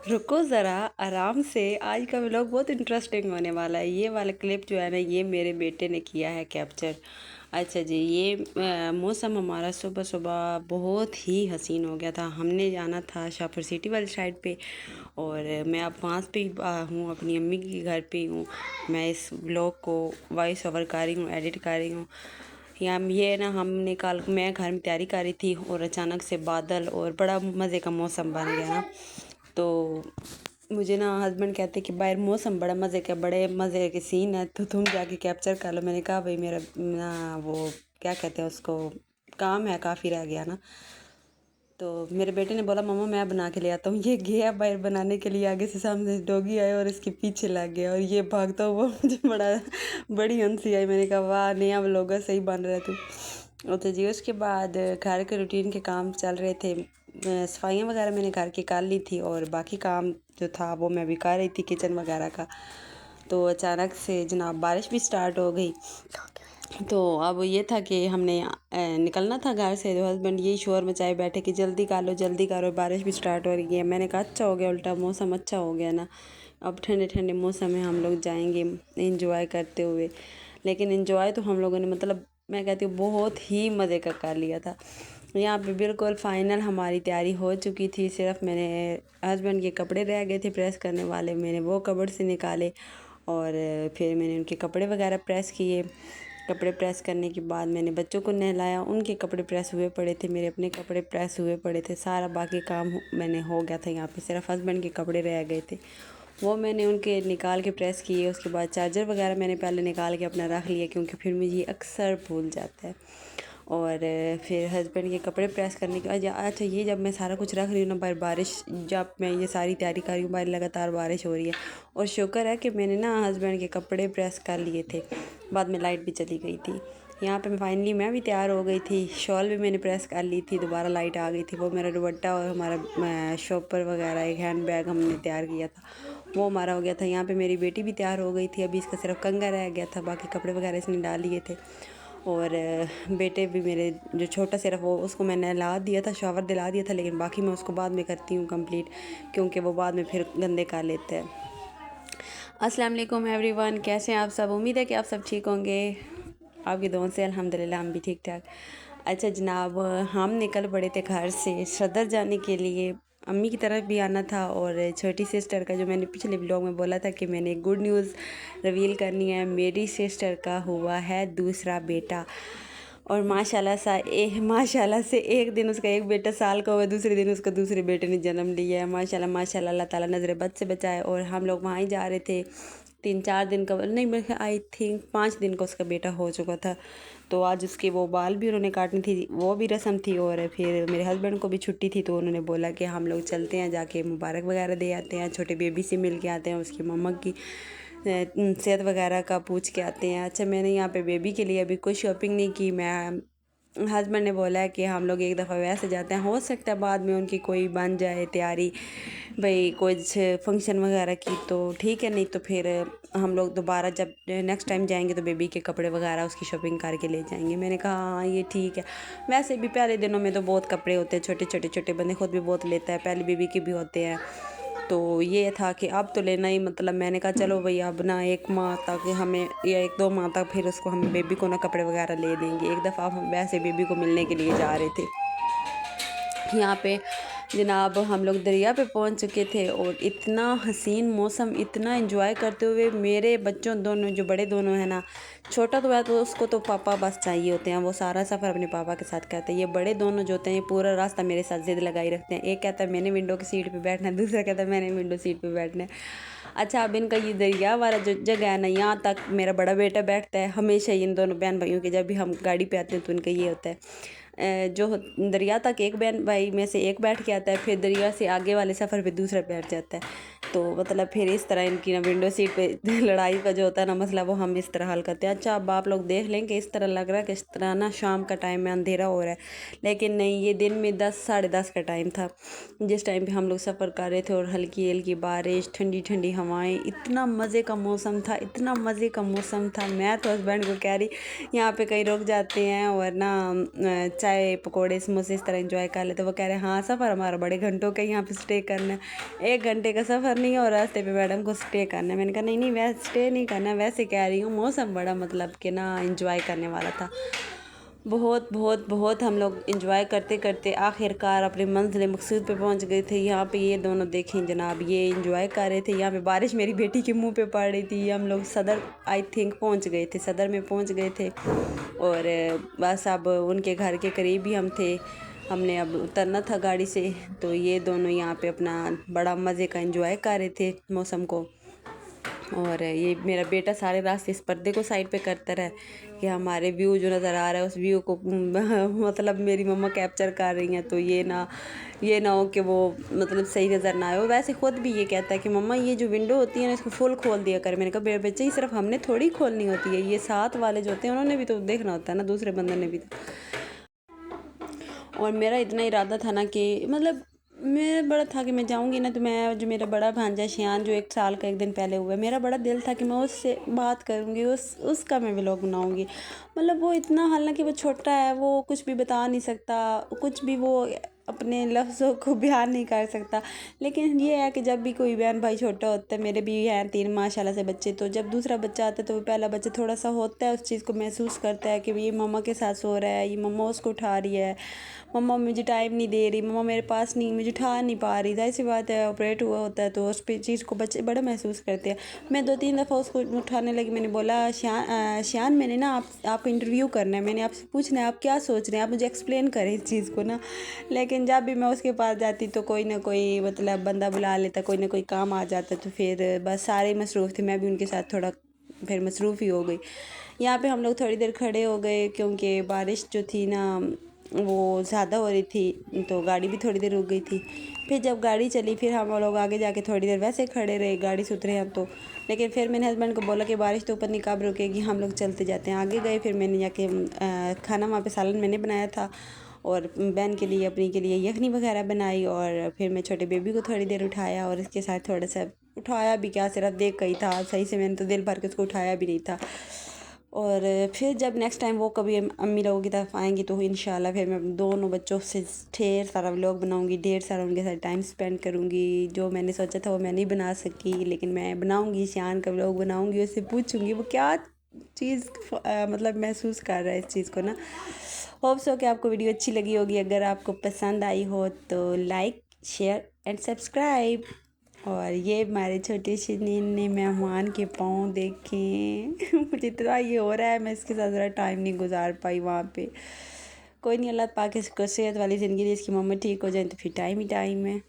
रुको ज़रा आराम से। आज का व्लॉग बहुत इंटरेस्टिंग होने वाला है। ये वाला क्लिप जो है ना, ये मेरे बेटे ने किया है कैप्चर। अच्छा जी, ये मौसम हमारा सुबह सुबह बहुत ही हसीन हो गया था। हमने जाना था शाहपुर सिटी वाली साइड पे, और मैं अब वहाँ पे हूँ, अपनी अम्मी के घर पे हूँ। मैं इस व्लॉग को वॉइस ओवर कर रही हूँ, एडिट कर रही हूँ। यहाँ ये ना, हमने कल मैं घर में तैयारी कर रही थी और अचानक से बादल और बड़ा मज़े का मौसम बन गया ना। तो मुझे ना हस्बैंड कहते कि बाहर मौसम बड़ा मज़े का, बड़े मज़े के सीन है, तो तुम जाके कैप्चर कर लो। मैंने कहा भाई मेरा ना वो क्या कहते हैं उसको, काम है काफ़ी रह गया ना। तो मेरे बेटे ने बोला मम्मा मैं बना के ले आता हूँ। ये गया बाहर बनाने के लिए, आगे से सामने डॉगी आया और इसके पीछे लग गया और ये भागता हुआ मुझे बड़ी हंसी आई। मैंने कहा वाह नया व्लॉगर सही बन रहा है तू। तो जी उसके बाद घर के रूटीन के काम चल रहे थे। सफाइयाँ वगैरह मैंने घर की कर ली थी और बाकी काम जो था वो मैं भी कर रही थी किचन वगैरह का। तो अचानक से जनाब बारिश भी स्टार्ट हो गई। तो अब ये था कि हमने निकलना था घर से। तो हस्बैंड यही शोर मचाए बैठे कि जल्दी कर लो जल्दी करो, बारिश भी स्टार्ट हो रही है। मैंने कहा अच्छा हो गया, उल्टा मौसम अच्छा हो गया ना, अब ठंडे ठंडे मौसम में हम लोग जाएंगे इंजॉय करते हुए। लेकिन इंजॉय तो हम लोगों ने मतलब मैं कहती हूँ बहुत ही मज़े का कर लिया था। यहाँ पे बिल्कुल फ़ाइनल हमारी तैयारी हो चुकी थी। सिर्फ मैंने हस्बैंड के कपड़े रह गए थे प्रेस करने वाले, मैंने वो कबर्ड से निकाले और फिर मैंने उनके कपड़े वगैरह प्रेस किए। कपड़े प्रेस करने के बाद मैंने बच्चों को नहलाया, उनके कपड़े प्रेस हुए पड़े थे, मेरे अपने कपड़े प्रेस हुए पड़े थे। सारा बाकी काम मैंने हो गया था। यहाँ पे सिर्फ हस्बैंड के कपड़े रह गए थे, वो मैंने उनके निकाल के प्रेस किए। उसके बाद चार्जर वगैरह मैंने पहले निकाल के अपना रख लिया, क्योंकि फिर मुझे ये अक्सर भूल जाता है। और फिर हस्बैंड के कपड़े प्रेस करने के बाद अच्छा ये जब मैं सारा कुछ रख रही हूँ ना, बाहर बारिश, जब मैं ये सारी तैयारी कर रही हूँ बाहर लगातार बारिश हो रही है। और शुक्र है कि मैंने ना हस्बैंड के कपड़े प्रेस कर लिए थे, बाद में लाइट भी चली गई थी। यहाँ पे फाइनली मैं भी तैयार हो गई थी, शॉल भी मैंने प्रेस कर ली थी, दोबारा लाइट आ गई थी। वो मेरा दुपट्टा और हमारा शॉपर वगैरह एक हैंड बैग हमने तैयार किया था, वो हमारा हो गया था। यहाँ पे मेरी बेटी भी तैयार हो गई थी, अभी इसका सिर्फ कंघा रह गया था, बाकी कपड़े वगैरह इसने डाल लिए थे। और बेटे भी मेरे जो छोटा सिर्फ वो उसको मैंने नहला दिया था, शावर दिला दिया था, लेकिन बाकी मैं उसको बाद में करती हूँ कंप्लीट, क्योंकि वो बाद में फिर गंदे कर लेते हैं। अस्सलाम वालेकुम एवरीवन, कैसे हैं आप सब? उम्मीद है कि आप सब ठीक होंगे। आपकी दुआ से अल्हम्दुलिल्लाह हम भी ठीक ठाक। अच्छा जनाब, हम निकल पड़े थे घर से सदर जाने के लिए। अम्मी की तरफ भी आना था और छोटी सिस्टर का, जो मैंने पिछले ब्लॉग में बोला था कि मैंने एक गुड न्यूज़ रिवील करनी है, मेरी सिस्टर का हुआ है दूसरा बेटा। और माशाल्लाह से एक दिन उसका एक बेटा साल का हुआ, दूसरे दिन उसका दूसरे बेटे ने जन्म लिया है। माशाल्लाह माशाल्लाह, अल्लाह ताला नज़र बद से बचाए। और हम लोग वहाँ ही जा रहे थे। 3-4 दिन का नहीं, मैं आई थिंक 5 दिन का उसका बेटा हो चुका था। तो आज उसके वो बाल भी उन्होंने काटनी थी, वो भी रस्म थी। और फिर मेरे हस्बैंड को भी छुट्टी थी, तो उन्होंने बोला कि हम लोग चलते हैं, जाके मुबारक वगैरह दे आते हैं, छोटे बेबी से मिल के आते हैं, उसकी मम्मा की सेहत वगैरह का पूछ के आते हैं। अच्छा मैंने यहाँ पे बेबी के लिए अभी कोई शॉपिंग नहीं की। मैं हस्बैंड ने बोला है कि हम लोग एक दफ़ा वैसे जाते हैं, हो सकता है बाद में उनकी कोई बन जाए तैयारी, भाई कुछ फंक्शन वगैरह की, तो ठीक है, नहीं तो फिर हम लोग दोबारा जब नेक्स्ट टाइम जाएंगे तो बेबी के कपड़े वगैरह उसकी शॉपिंग करके ले जाएंगे। मैंने कहा हाँ ये ठीक है। वैसे भी पहले दिनों में तो बहुत कपड़े होते हैं, छोटे बंदे खुद भी बहुत लेता है, पहले बेबी के भी होते हैं। तो ये था कि अब तो लेना ही, मतलब मैंने कहा चलो भैया अब ना 1 माह तक हमें, या 1-2 माह तक फिर उसको हम बेबी को ना कपड़े वगैरह ले देंगे। एक दफ़ा हम वैसे बेबी को मिलने के लिए जा रहे थे। यहाँ पे जनाब हम लोग दरिया पे पहुँच चुके थे और इतना हसीन मौसम, इतना एंजॉय करते हुए। मेरे बच्चों दोनों, जो बड़े दोनों हैं ना, छोटा तो है तो उसको तो पापा बस चाहिए होते हैं, वो सारा सफ़र अपने पापा के साथ करते हैं। ये बड़े दोनों जो होते हैं ये पूरा रास्ता मेरे साथ ज़िद लगाई रखते हैं। एक कहता है मैंने विंडो की सीट पे बैठना है, दूसरा कहता है मैंने विंडो सीट पे बैठना है। अच्छा अब इनका ये दरिया वाला जो जगह है ना, यहाँ तक मेरा बड़ा बेटा बैठता है हमेशा। इन दोनों बहन भाइयों के जब भी हम गाड़ी पे आते हैं तो इनका ये होता है, जो दरिया तक एक बहन भाई में से एक बैठ के आता है, फिर दरिया से आगे वाले सफ़र पे दूसरा बैठ जाता है। तो मतलब फिर इस तरह इनकी ना विंडो सीट पे लड़ाई का जो होता है ना मसला, वो हम इस तरह हल करते हैं। अच्छा, अब आप लोग देख लें कि इस तरह लग रहा है कि इस तरह ना शाम का टाइम में अंधेरा हो रहा है, लेकिन नहीं, ये दिन में 10 साढ़े 10 का टाइम था जिस टाइम पे हम लोग सफ़र कर रहे थे। और हल्की हल्की बारिश, ठंडी ठंडी हवाएं, इतना मज़े का मौसम था, इतना मज़े का मौसम था। मैं तो हस्बैंड को कह रही यहाँ पे कहीं रुक जाते हैं और ना चाय पकौड़े समोसे इस तरह इंजॉय कर लेते। वो कह रहे हैं हाँ, सफ़र हमारा बड़े घंटों का यहाँ पे स्टे करना है, 1 घंटे का सफ़र नहीं है और रास्ते पे मैडम को स्टे करना है। मैंने कहा नहीं नहीं, वैसे स्टे नहीं करना, वैसे कह रही हूँ मौसम बड़ा मतलब कि ना इंजॉय करने वाला था। बहुत बहुत बहुत हम लोग इंजॉय करते करते आखिरकार अपने मंजिल मकसूद पे पहुंच गए थे। यहाँ पे ये दोनों देखें जनाब, ये इंजॉय कर रहे थे। यहाँ पे बारिश मेरी बेटी के मुंह पे पड़ रही थी। हम लोग सदर आई थिंक पहुंच गए थे, सदर में पहुंच गए थे और बस अब उनके घर के करीब ही हम थे। हमने अब उतरना था गाड़ी से, तो ये दोनों यहाँ पे अपना बड़ा मज़े का इंजॉय कर रहे थे मौसम को। और ये मेरा बेटा सारे रास्ते इस पर्दे को साइड पे करता रहा कि हमारे व्यू जो नज़र आ रहा है उस व्यू को मतलब मेरी मम्मा कैप्चर कर रही हैं, तो ये ना हो कि वो मतलब सही नज़र ना आए। वो वैसे ख़ुद भी ये कहता है कि मम्मा ये जो विंडो होती है ना इसको फुल खोल दिया कर। मैंने कहा मेरे बच्चे ही सिर्फ हमने थोड़ी खोलनी होती है, ये साथ वाले जो होते हैं उन्होंने भी तो देखना होता है ना, दूसरे बंदे ने भी तो। और मेरा इतना इरादा था ना कि मतलब मेरा बड़ा था कि मैं जाऊंगी ना, तो मैं जो मेरा बड़ा भांजा शियान जो 1 साल का 1 दिन पहले हुआ है, मेरा बड़ा दिल था कि मैं उससे बात करूंगी, उसका मैं व्लॉग बनाऊंगी। मतलब वो इतना, हालांकि वो छोटा है, वो कुछ भी बता नहीं सकता, कुछ भी वो अपने लफ्ज़ों को बयान नहीं कर सकता। लेकिन ये है कि जब भी कोई बहन भाई छोटा होता है, मेरे भी हैं 3 माशाल्लाह से बच्चे, तो जब दूसरा बच्चा आता है तो वो पहला बच्चा थोड़ा सा होता है, उस चीज़ को महसूस करता है कि ये मम्मा के साथ सो रहा है, ये मम्मा उसको उठा रही है, मम्मा मुझे टाइम नहीं दे रही, मम्मा मेरे पास नहीं, मुझे उठा नहीं पा रही। जाहिर सी बात है, ऑपरेट हुआ होता है तो उस पे चीज़ को बच्चे बड़ा महसूस करते हैं। मैं 2-3 दफ़ा उसको उठाने लगी, मैंने बोला शान मैंने ना आपको इंटरव्यू करना है, मैंने आपसे पूछना है आप क्या सोच रहे हैं, आप मुझे एक्सप्लेन करें इस चीज़ को ना। लेकिन जब भी मैं उसके पास जाती तो कोई ना कोई मतलब बंदा बुला लेता, कोई ना कोई काम आ जाता, तो फिर बस सारे मसरूफ़ थे, मैं भी उनके साथ थोड़ा फिर मसरूफ़ ही हो गई। यहाँ पे हम लोग थोड़ी देर खड़े हो गए क्योंकि बारिश जो थी ना वो ज़्यादा हो रही थी, तो गाड़ी भी थोड़ी देर रुक गई थी। फिर जब गाड़ी चली फिर हम लोग आगे जाके थोड़ी देर वैसे खड़े रहे, गाड़ी से उतरे हम तो। लेकिन फिर मैंने हस्बैंड को बोला कि बारिश तो ऊपर नहीं, कब रुकेगी, हम लोग चलते जाते हैं। आगे गए, फिर मैंने जाके खाना वहाँ पे सालन मैंने बनाया था और बहन के लिए अपनी के लिए यखनी वगैरह बनाई। और फिर मैं छोटे बेबी को थोड़ी देर उठाया और इसके साथ थोड़ा सा उठाया भी क्या, सिर्फ देख गई था सही से, मैंने तो दिल भर के उसको उठाया भी नहीं था। और फिर जब नेक्स्ट टाइम वो कभी अम्मी लोगों की तरफ आएंगी तो इंशाल्लाह फिर मैं दोनों बच्चों से ढेर सारा व्लॉग बनाऊंगी, ढेर सारा उनके साथ टाइम स्पेंड करूंगी। जो मैंने सोचा था वो मैं नहीं बना सकी, लेकिन मैं बनाऊंगी, शान का व्लॉग बनाऊंगी, उससे पूछूंगी वो क्या चीज़ मतलब महसूस कर रहा है इस चीज़ को ना। होप सो कि आपको वीडियो अच्छी लगी होगी। अगर आपको पसंद आई हो तो लाइक शेयर एंड सब्सक्राइब। और ये हमारे छोटे से ने मेहमान के पाँव देखें मुझे इतना ये हो रहा है, मैं इसके साथ ज़रा टाइम नहीं गुजार पाई वहाँ पे। कोई नहीं, अल्लाह पाक इसको सेहत वाली ज़िंदगी दे, इसकी मम्मी ठीक हो जाए तो फिर टाइम ही टाइम है।